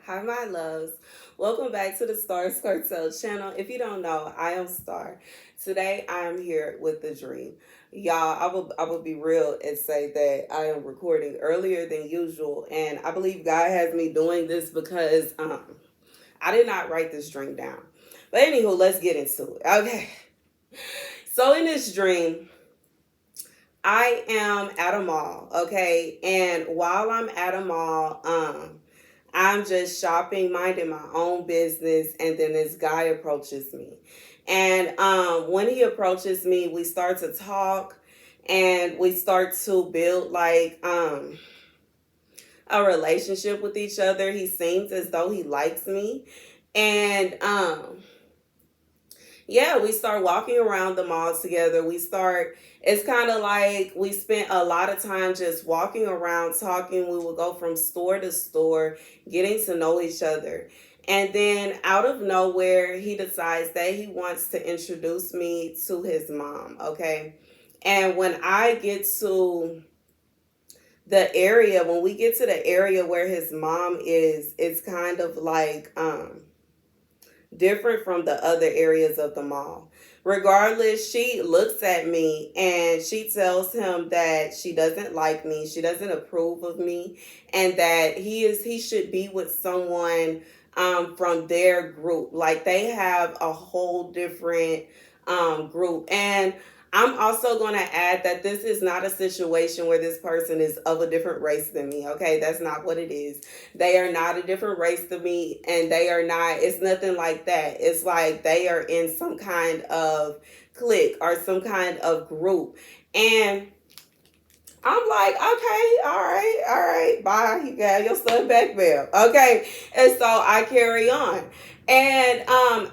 Hi, my loves. Welcome back to the Starscartel channel. If you don't know, I am Star. Today, I am here with the dream. Y'all, I will be real and say that I am recording earlier than usual, and I believe God has me doing this because I did not write this dream down. But anywho, let's get into it. Okay. So in this dream, I am at a mall, okay? And while I'm at a mall, I'm just shopping, minding my own business, and then this guy approaches me. And when he approaches me, we start to talk and we start to build like a relationship with each other. He seems as though he likes me. And yeah, we start walking around the mall together. It's kind of like we spent a lot of time just walking around talking. We would go from store to store, getting to know each other. And then out of nowhere, he decides that he wants to introduce me to his mom, okay? And when we get to the area where his mom is, it's kind of like different from the other areas of the mall. Regardless, she looks at me and she tells him that she doesn't like me, she doesn't approve of me, and that he should be with someone from their group. Like they have a whole different group. And I'm also going to add that this is not a situation where this person is of a different race than me. Okay, that's not what it is. They are not a different race than me, and it's nothing like that. It's like they are in some kind of clique or some kind of group. And I'm like, okay, all right, bye. You got your son back there. Okay. And so I carry on. And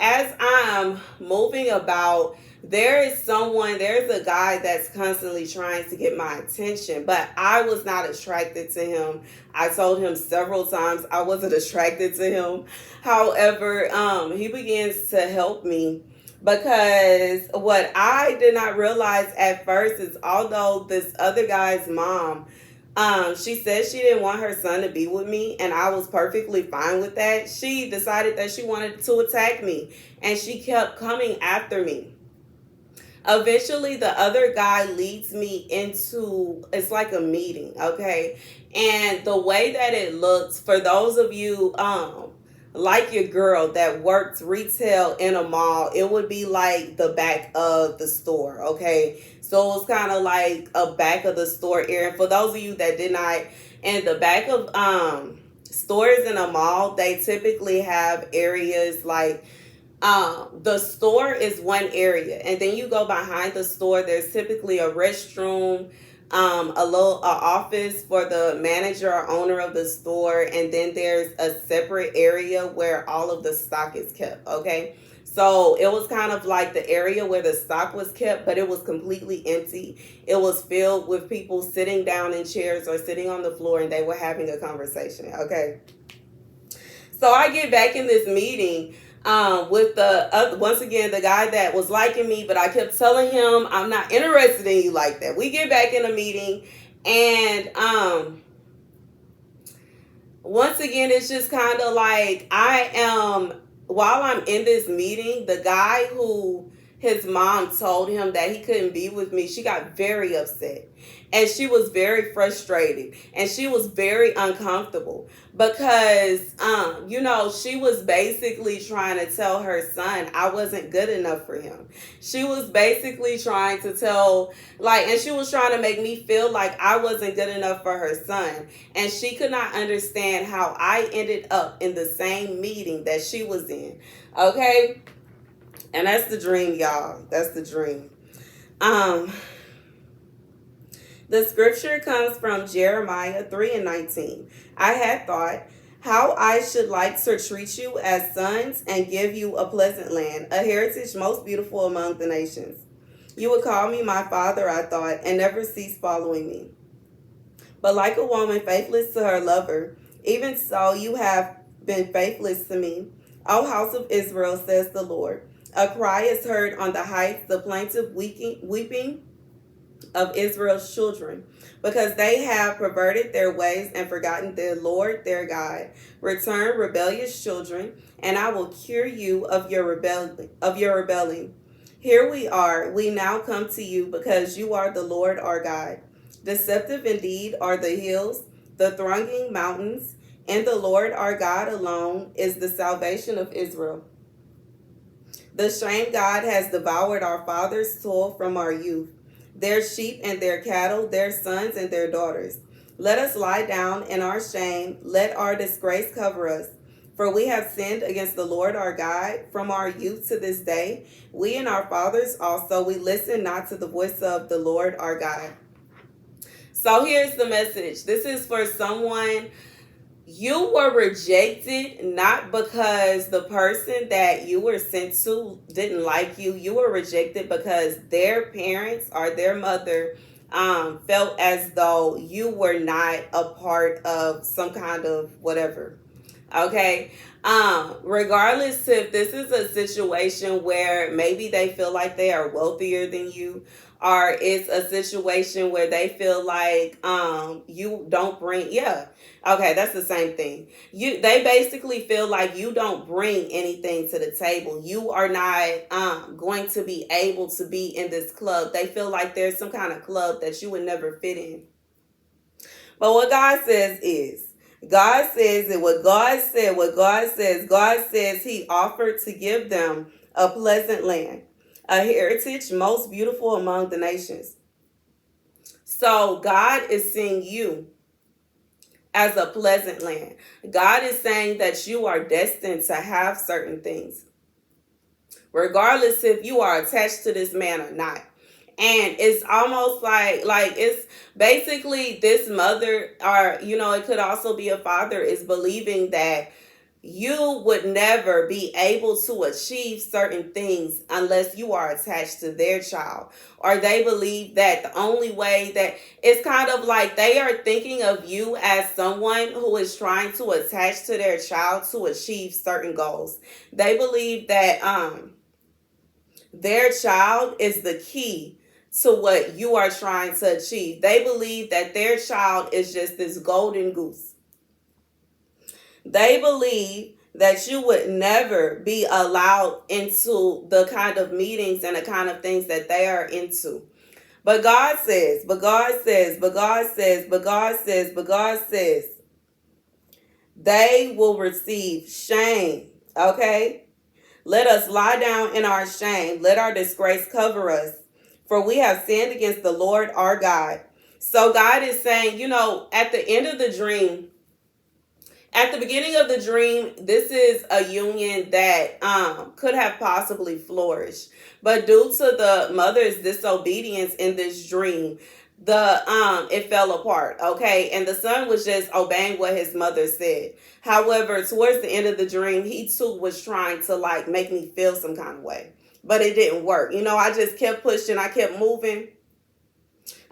as I'm moving about, there's a guy that's constantly trying to get my attention, but I was not attracted to him. I told him several times I wasn't attracted to him. However, he begins to help me, because what I did not realize at first is, although this other guy's mom, she said she didn't want her son to be with me, and I was perfectly fine with that. She decided that she wanted to attack me, and she kept coming after me. Eventually, the other guy leads me into, it's like a meeting, okay? And the way that it looks, for those of you like your girl that works retail in a mall, it would be like the back of the store, okay? So it's kind of like a back of the store area. And for those of you that did not, in the back of stores in a mall, they typically have areas like the store is one area, and then you go behind the store. There's typically a restroom, a office for the manager or owner of the store, and then there's a separate area where all of the stock is kept. Okay, so it was kind of like the area where the stock was kept, but it was completely empty. It was filled with people sitting down in chairs or sitting on the floor, and they were having a conversation. Okay, so I get back in this meeting with once again, the guy that was liking me, but I kept telling him I'm not interested in you like that. We get back in a meeting, and once again, it's just kind of like while I'm in this meeting, the guy who his mom told him that he couldn't be with me, she got very upset. And she was very frustrated. And she was very uncomfortable because, she was basically trying to tell her son I wasn't good enough for him. She was basically trying to and she was trying to make me feel like I wasn't good enough for her son. And she could not understand how I ended up in the same meeting that she was in. Okay? And that's the dream, y'all. That's the dream. The scripture comes from Jeremiah 3:19. I had thought how I should like to treat you as sons and give you a pleasant land, a heritage most beautiful among the nations. You would call me my father, I thought, and never cease following me. But like a woman faithless to her lover, even so you have been faithless to me. O house of Israel, says the Lord. A cry is heard on the heights, the plaintive weeping of Israel's children, because they have perverted their ways and forgotten their Lord their God. Return, rebellious children, and I will cure you of your rebelling. Here we are, we now come to you, because you are the Lord our God. Deceptive indeed are the hills, the thronging mountains, and the Lord our God alone is the salvation of Israel. The shame God has devoured our fathers' toil from our youth, their sheep and their cattle, their sons and their daughters. Let us lie down in our shame, let our disgrace cover us. For we have sinned against the Lord our God from our youth to this day. We and our fathers also, we listen not to the voice of the Lord our God. So here's the message. This is for someone. You were rejected not because the person that you were sent to didn't like you. You were rejected because their parents or their mother felt as though you were not a part of some kind of whatever. Okay. Regardless if this is a situation where maybe they feel like they are wealthier than you, or it's a situation where they feel like you don't bring, okay, that's the same thing. They basically feel like you don't bring anything to the table. You are not going to be able to be in this club. They feel like there's some kind of club that you would never fit in. But what God says is, God says that God says he offered to give them a pleasant land, a heritage most beautiful among the nations. So God is seeing you as a pleasant land. God is saying that you are destined to have certain things, regardless if you are attached to this man or not. And it's almost like it's basically this mother, or it could also be a father, is believing that you would never be able to achieve certain things unless you are attached to their child. Or they believe that the only way, that it's kind of like they are thinking of you as someone who is trying to attach to their child to achieve certain goals. They believe that their child is the key to what you are trying to achieve. They believe that their child is just this golden goose. They believe that you would never be allowed into the kind of meetings and the kind of things that they are into. But God says, they will receive shame. Okay? Let us lie down in our shame. Let our disgrace cover us. For we have sinned against the Lord our God. So God is saying, at the end of the dream, at the beginning of the dream, this is a union that could have possibly flourished. But due to the mother's disobedience in this dream, it fell apart, okay? And the son was just obeying what his mother said. However, towards the end of the dream, he too was trying to make me feel some kind of way. But it didn't work. I just kept pushing. I kept moving.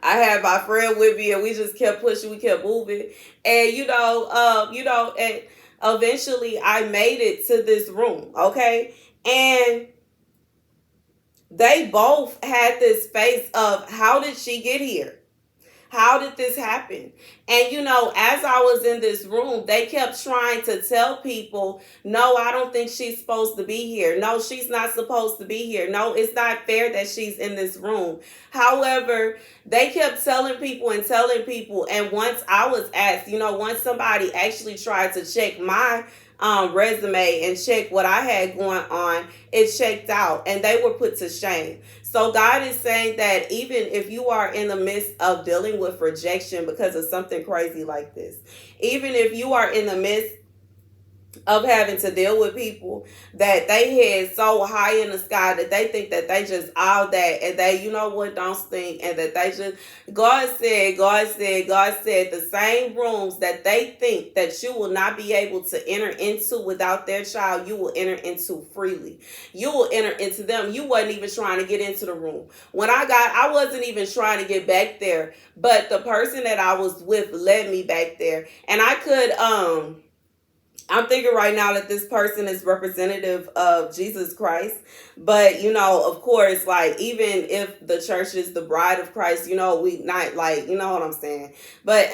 I had my friend with me, and we just kept pushing. We kept moving. And, and eventually I made it to this room, okay? And they both had this face of, how did she get here? How did this happen? And, as I was in this room, they kept trying to tell people, no, I don't think she's supposed to be here. No, she's not supposed to be here. No, it's not fair that she's in this room. However, they kept telling people. And once I was asked, once somebody actually tried to check my resume and check what I had going on, it checked out and they were put to shame. So God is saying that even if you are in the midst of dealing with rejection because of something crazy like this, even if you are in the midst of having to deal with people that they head so high in the sky that they think that they just all that, and they, don't stink, and that they just, God said, the same rooms that they think that you will not be able to enter into without their child, you will enter into freely. You will enter into them. You wasn't even trying to get into the room. I wasn't even trying to get back there, but the person that I was with led me back there, and I could, I'm thinking right now that this person is representative of Jesus Christ. But, of course, like, even if the church is the bride of Christ, we not, like, you know what I'm saying? But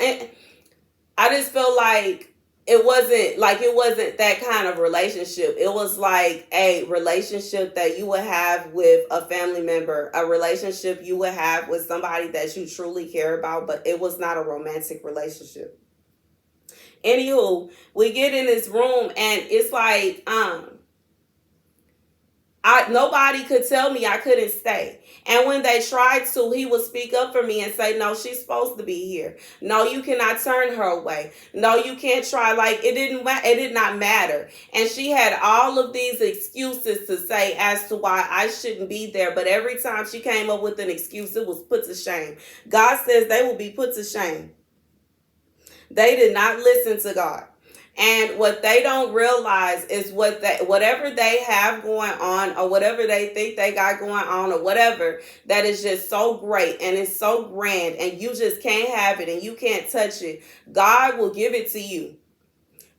I just feel like it wasn't that kind of relationship. It was like a relationship that you would have with a family member, a relationship you would have with somebody that you truly care about, but it was not a romantic relationship. Anywho, we get in this room and it's like, nobody could tell me I couldn't stay. And when they tried to, he would speak up for me and say, no, she's supposed to be here. No, you cannot turn her away. No, you can't try. Like, it did not matter. And she had all of these excuses to say as to why I shouldn't be there. But every time she came up with an excuse, it was put to shame. God says they will be put to shame. They did not listen to God. And what they don't realize is whatever they have going on, or whatever they think they got going on, or whatever, that is just so great and it's so grand and you just can't have it and you can't touch it. God will give it to you.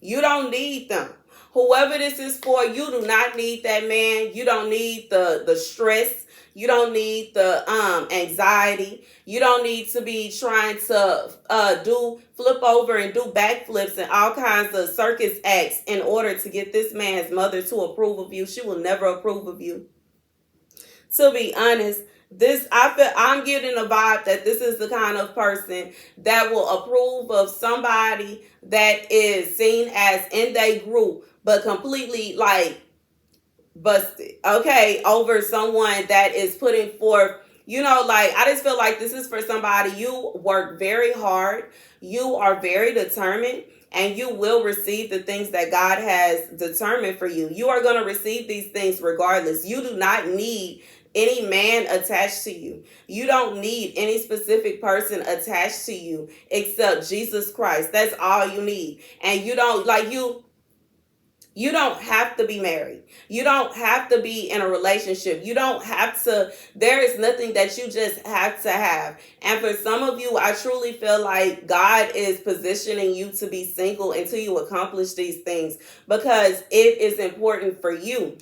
You don't need them. Whoever this is for, you do not need that man. You don't need the stress. You don't need the anxiety. You don't need to be trying to do flip over and do backflips and all kinds of circus acts in order to get this man's mother to approve of you. She will never approve of you. To be honest, I'm getting a vibe that this is the kind of person that will approve of somebody that is seen as in their group, but completely like busted, okay, over someone that is putting forth, like, I just feel like this is for somebody. You work very hard, you are very determined, and you will receive the things that God has determined for you. You are going to receive these things regardless. You do not need any man attached to you. You don't need any specific person attached to you except Jesus Christ. That's all you need. And you don't have to be married. You don't have to be in a relationship. You don't have to, there is nothing that you just have to have. And for some of you, I truly feel like God is positioning you to be single until you accomplish these things, because it is important for you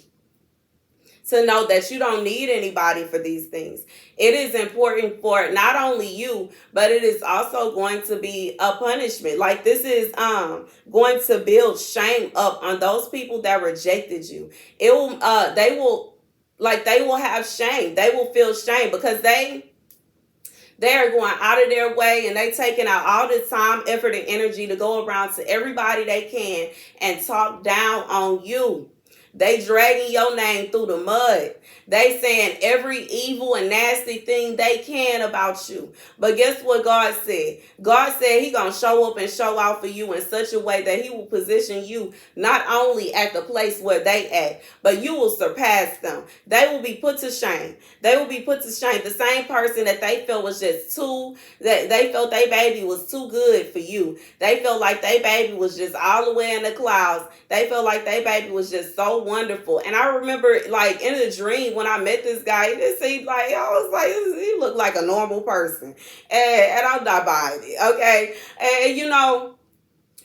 to know that you don't need anybody for these things. It is important for not only you, but it is also going to be a punishment. Like, this is going to build shame up on those people that rejected you. It will they will have shame. They will feel shame because they are going out of their way and they taking out all this time, effort, and energy to go around to everybody they can and talk down on you. They dragging your name through the mud. They saying every evil and nasty thing they can about you. But guess what God said? God said he going to show up and show out for you in such a way that he will position you not only at the place where they at, but you will surpass them. They will be put to shame. They will be put to shame. The same person that they felt was just that they felt their baby was too good for you. They felt like their baby was just all the way in the clouds. They felt like their baby was just so wonderful. And I remember, like, in a dream when I met this guy, it seemed like, I was like, he looked like a normal person. And I'm not buying it, okay? And,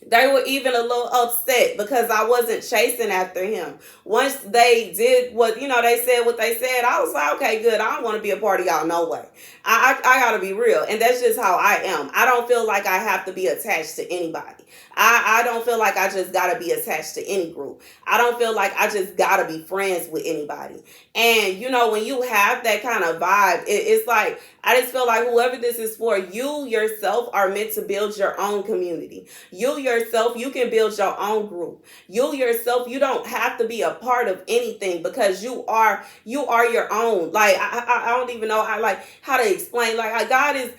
they were even a little upset because I wasn't chasing after him. Once they did they said what they said, I was like, okay, good. I don't want to be a part of y'all, no way. I got to be real. And that's just how I am. I don't feel like I have to be attached to anybody. I don't feel like I just got to be attached to any group. I don't feel like I just got to be friends with anybody. And, when you have that kind of vibe, it's like, I just feel like whoever this is for, you yourself are meant to build your own community. You yourself, you can build your own group. You yourself, you don't have to be a part of anything because you are your own. Like, I don't even know how to explain. Like, God is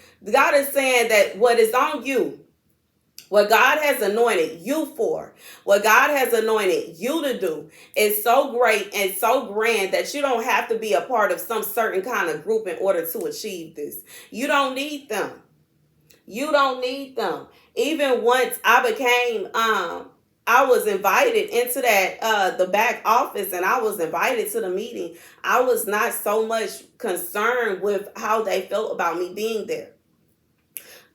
saying that what is on you, what God has anointed you for, what God has anointed you to do is so great and so grand that you don't have to be a part of some certain kind of group in order to achieve this. You don't need them. You don't need them. Even once I was invited into the back office and I was invited to the meeting, I was not so much concerned with how they felt about me being there.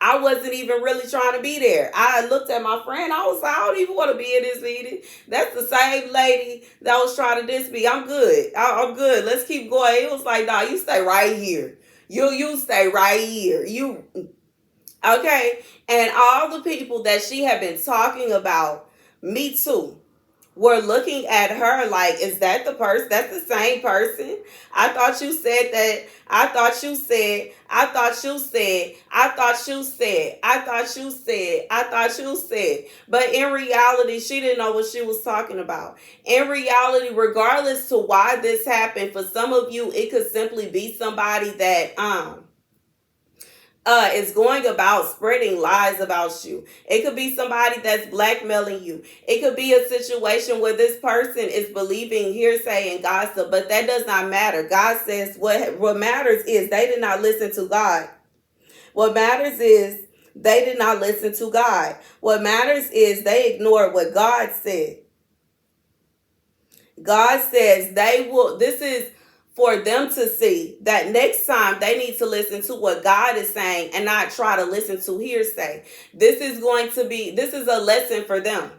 I wasn't even really trying to be there. I looked at my friend. I was like, I don't even want to be in this meeting. That's the same lady that was trying to diss me. I'm good. I'm good. Let's keep going. It was like, nah, you stay right here. You stay right here. You okay? And all the people that she had been talking about, me too, were looking at her like, is that the person? That's the same person. I thought you said that. I thought you said. I thought you said. I thought you said. I thought you said. I thought you said. But in reality, she didn't know what she was talking about. In reality, regardless to why this happened, for some of you, it could simply be somebody that is going about spreading lies about you. It could be somebody that's blackmailing you. It could be a situation where this person is believing hearsay and gossip, but that does not matter. God says what matters is they did not listen to God. What matters is they did not listen to God. What matters is they ignored what God said. God says this is for them to see that next time they need to listen to what God is saying and not try to listen to hearsay. This is a lesson for them.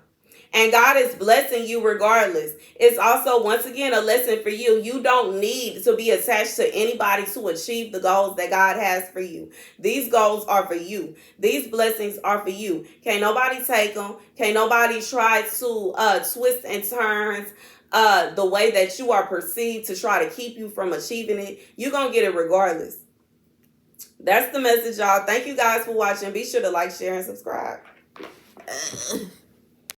And God is blessing you regardless. It's also, once again, a lesson for you. You don't need to be attached to anybody to achieve the goals that God has for you. These goals are for you. These blessings are for you. Can't nobody take them. Can't nobody try to twist and turns the way that you are perceived to try to keep you from achieving it. You're going to get it regardless. That's the message, y'all. Thank you guys for watching. Be sure to like, share, and subscribe.